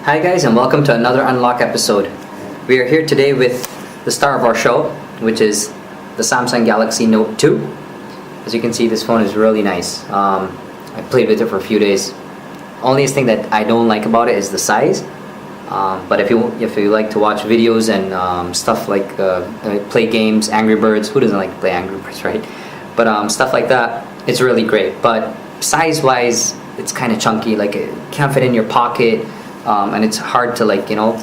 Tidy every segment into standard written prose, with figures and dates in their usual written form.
Hi guys, and welcome to another Unlock episode. We are here today with the star of our show, which is the Samsung Galaxy Note 2. As you can see, this phone is really nice. I played with it for a few days. Only thing that I don't like about it is the size. But if you like to watch videos and stuff like play games, Angry Birds, who doesn't like to play Angry Birds, right? But stuff like that, it's really great. But size-wise, it's kind of chunky. Like it can't fit in your pocket. And it's hard to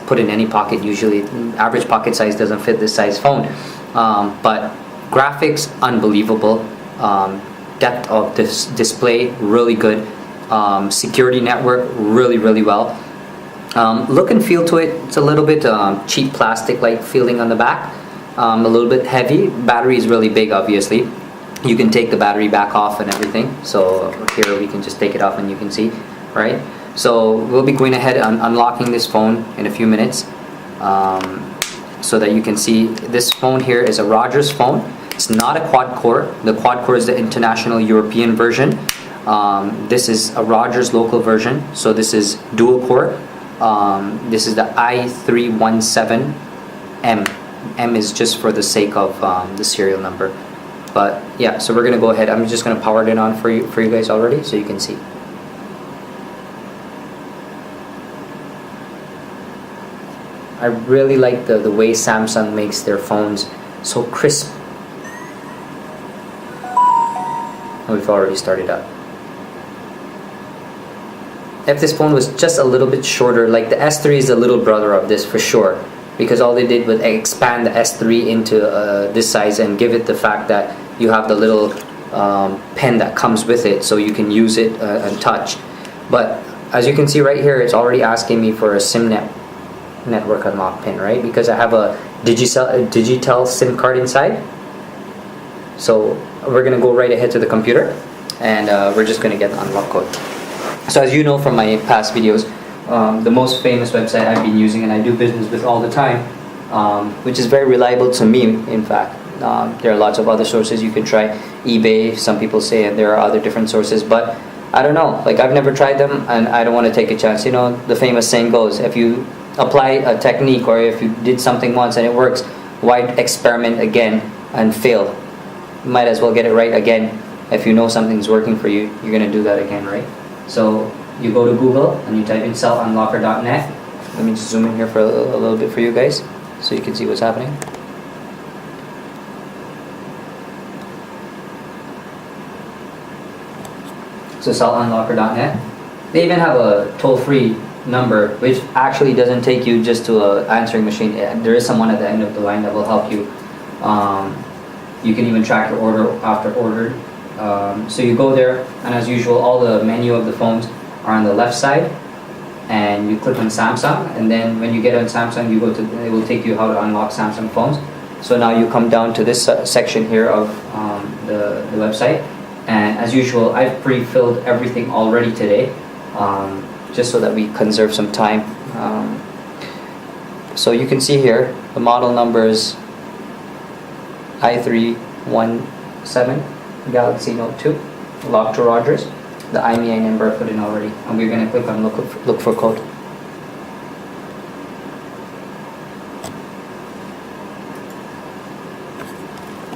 put in any pocket. Usually average pocket size doesn't fit this size phone, but graphics unbelievable, depth of this display really good, security network really well. Look and feel to it, it's a little bit cheap plastic like feeling on the back, a little bit heavy. Battery is really big. Obviously you can take the battery back off and everything, so here we can just take it off and you can see, right? So we'll be going ahead and unlocking this phone in a few minutes, so that you can see this phone here is a Rogers phone. It's not a quad core. The quad core is the international European version. This is a Rogers local version, so this is dual core. This is the I317M. M is just for the sake of the serial number. But yeah, so we're gonna go ahead. I'm just gonna power it on for you guys already, so you can see. I really like the way Samsung makes their phones so crisp. We've already started up. If this phone was just a little bit shorter, like the S3 is the little brother of this for sure, because all they did was expand the S3 into this size and give it the fact that you have the little pen that comes with it, so you can use it and touch. But as you can see right here, it's already asking me for a SIM network unlock pin, right? Because I have a Digitel SIM card inside. So we're gonna go right ahead to the computer, and we're just gonna get the unlock code. So as you know from my past videos, the most famous website I've been using and I do business with all the time, which is very reliable to me, in fact. There are lots of other sources you can try. eBay, some people say there are other different sources, but I don't know, like I've never tried them and I don't want to take a chance. You know, the famous saying goes, if you apply a technique or if you did something once and it works, why experiment again and fail? Might as well get it right again. If you know something's working for you, you're gonna do that again, right? So you go to Google and you type in selfunlocker.net. Let me just zoom in here for a little bit for you guys so you can see what's happening. So selfunlocker.net. They even have a toll-free number, which actually doesn't take you just to an answering machine. There is someone at the end of the line that will help you. You can even track your order after ordered. So you go there, and as usual, all the menu of the phones are on the left side, and you click on Samsung, and then when you get on Samsung, you go to, it will take you how to unlock Samsung phones. So now you come down to this section here of the website, and as usual, I've pre-filled everything already today, just so that we conserve some time. So you can see here the model numbers I317 Galaxy Note 2, locked to Rogers. The IMEI number I put in already, and we're going to click on look for code.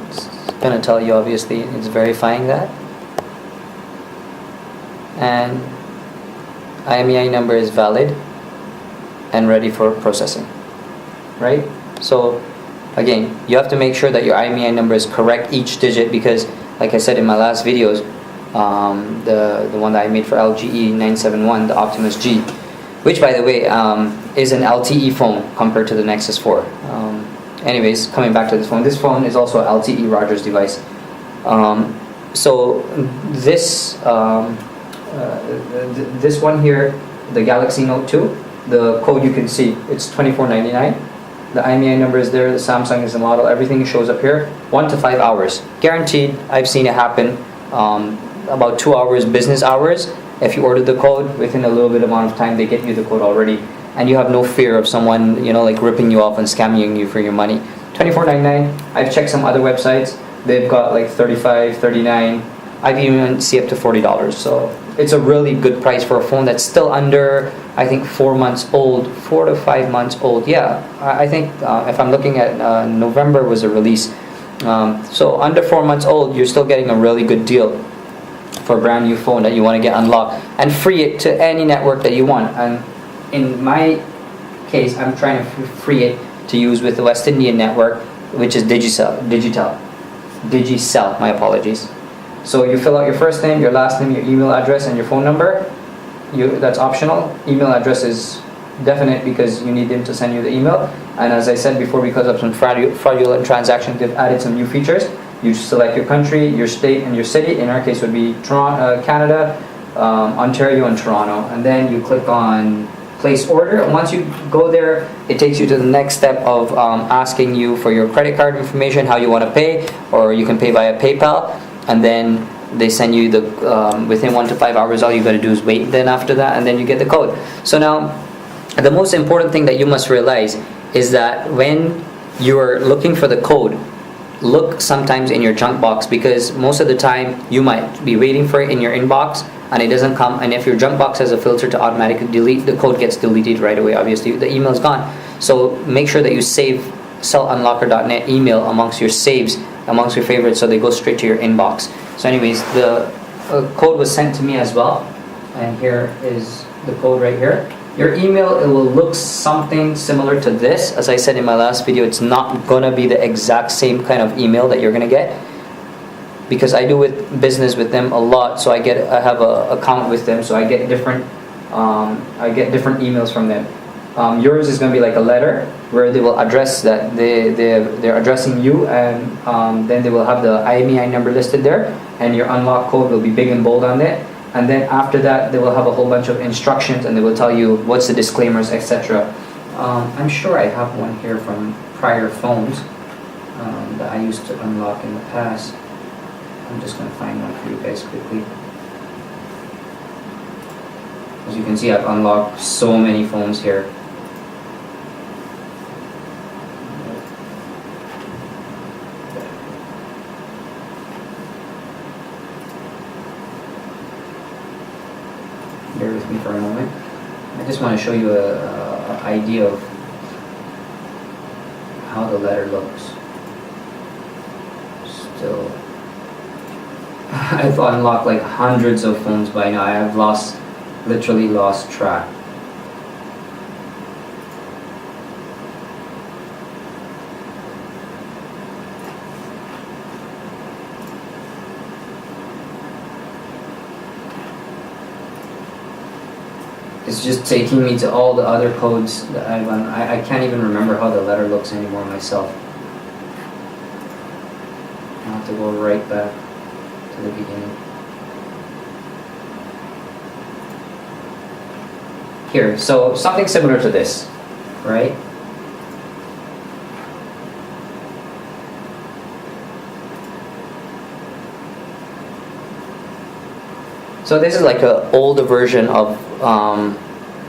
It's going to tell you, obviously, it's verifying that. And IMEI number is valid and ready for processing, right? So again, you have to make sure that your IMEI number is correct each digit, because like I said in my last videos, the one that I made for LGE 971, the Optimus G, which by the way is an LTE phone compared to the Nexus 4. Anyways, coming back to this phone is also an LTE Rogers device. So this this one here, the Galaxy Note 2, the code you can see, it's $24.99. The IMEI number is there, the Samsung is the model, everything shows up here. 1 to 5 hours. Guaranteed, I've seen it happen. About 2 hours, business hours. If you order the code, within a little bit amount of time, they get you the code already. And you have no fear of someone, like ripping you off and scamming you for your money. $24.99. I've checked some other websites. They've got like $35, $39. I've even see up to $40. So it's a really good price for a phone that's still under, I think, 4 months old, 4 to 5 months old. Yeah, I think if I'm looking at November was a release. So under 4 months old, you're still getting a really good deal for a brand new phone that you want to get unlocked and free it to any network that you want. And in my case, I'm trying to free it to use with the West Indian network, which is Digicel, my apologies. So you fill out your first name, your last name, your email address, and your phone number. That's optional. Email address is definite because you need them to send you the email. And as I said before, because of some fraudulent transactions, they've added some new features. You select your country, your state, and your city. In our case, would be Toronto, Canada, Ontario, and Toronto. And then you click on place order. And once you go there, it takes you to the next step of asking you for your credit card information, how you want to pay, or you can pay via PayPal. And then they send you the within 1 to 5 hours. All you got to do is wait. Then after that, and then you get the code. So now, the most important thing that you must realize is that when you are looking for the code, look sometimes in your junk box, because most of the time you might be waiting for it in your inbox and it doesn't come. And if your junk box has a filter to automatically delete, the code gets deleted right away. Obviously, the email is gone. So make sure that you save cellunlocker.net email amongst your saves, amongst your favorites, so they go straight to your inbox. So anyways, the code was sent to me as well, and here is the code right here. Your email, it will look something similar to this. As I said in my last video, it's not gonna be the exact same kind of email that you're gonna get, because I do business with them a lot. So I have a account with them, so I get different emails from them. Yours is gonna be like a letter where they will address that they're addressing you, and then they will have the IMEI number listed there, and your unlock code will be big and bold on it. And then after that, they will have a whole bunch of instructions, and they will tell you what's the disclaimers, etc. I'm sure I have one here from prior phones that I used to unlock in the past. I'm just going to find one for you guys quickly. As you can see, I've unlocked so many phones here. Bear with me for a moment. I just want to show you an idea of how the letter looks. Still, I've unlocked like hundreds of phones by now. I've literally lost track. It's just taking me to all the other codes that I've run. I can't even remember how the letter looks anymore myself. I'll have to go right back to the beginning. Here, so something similar to this, right? So this is like an older version of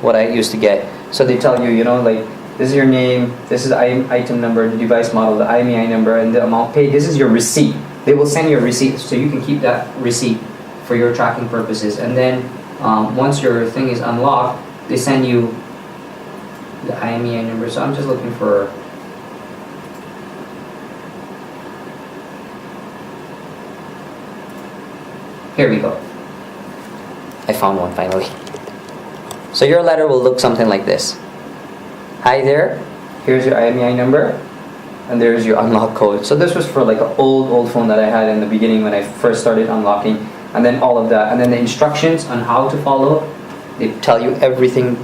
what I used to get. So they tell you, you know, like, this is your name, this is the item number, the device model, the IMEI number, and the amount paid. This is your receipt. They will send you a receipt, so you can keep that receipt for your tracking purposes. And then once your thing is unlocked, they send you the IMEI number. So I'm just looking for... Here we go. I found one finally. So your letter will look something like this. Hi there, here's your IMEI number, and there's your unlock code. So this was for like an old phone that I had in the beginning when I first started unlocking, and then all of that, and then the instructions on how to follow. They tell you everything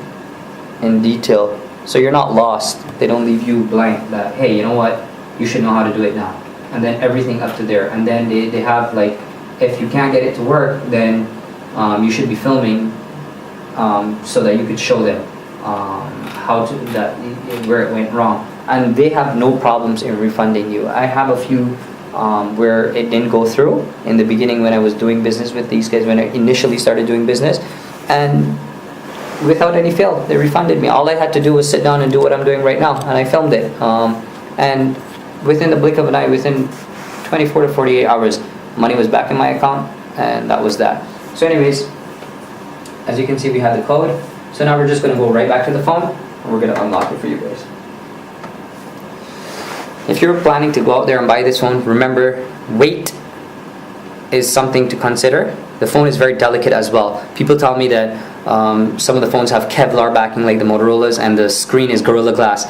in detail, so you're not lost. They don't leave you blank that, hey, you know what, you should know how to do it now. And then everything up to there. And then they have like, if you can't get it to work, then you should be filming so that you could show them where it went wrong. And they have no problems in refunding you. I have a few where it didn't go through in the beginning when I was doing business with these guys, when I initially started doing business, and without any fail, they refunded me. All I had to do was sit down and do what I'm doing right now, and I filmed it. And within the blink of an eye, within 24 to 48 hours, money was back in my account, and that was that. So anyways, as you can see, we have the code. So now we're just going to go right back to the phone and we're going to unlock it for you guys. If you're planning to go out there and buy this phone, remember, weight is something to consider. The phone is very delicate as well. People tell me that some of the phones have Kevlar backing like the Motorola's, and the screen is Gorilla Glass.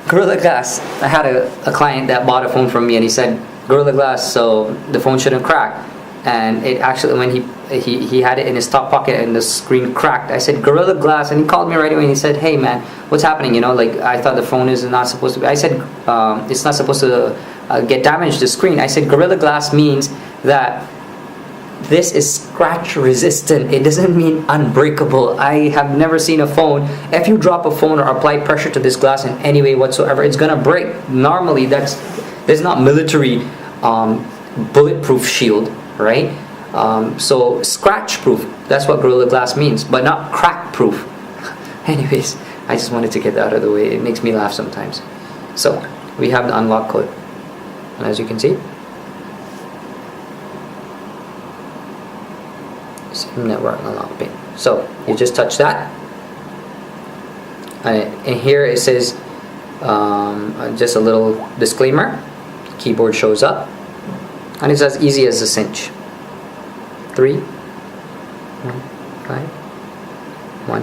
Gorilla Glass, I had a client that bought a phone from me and he said, Gorilla Glass, so the phone shouldn't crack. And it actually, when he had it in his top pocket and the screen cracked, I said, Gorilla Glass, and he called me right away and he said, hey man, what's happening? You know, like, I thought the phone is not supposed to be, I said, it's not supposed to get damaged, the screen. I said, Gorilla Glass means that this is scratch resistant. It doesn't mean unbreakable. I have never seen a phone, if you drop a phone or apply pressure to this glass in any way whatsoever, it's gonna break. Normally, there's not military bulletproof shield, right? So scratch proof, that's what Gorilla Glass means, but not crack proof. Anyways, I just wanted to get that out of the way. It makes me laugh sometimes. So we have the unlock code, and as you can see, same network unlock pin. So you just touch that, and here it says just a little disclaimer. Keyboard shows up, and it's as easy as a cinch. 3, 1, 5, 1.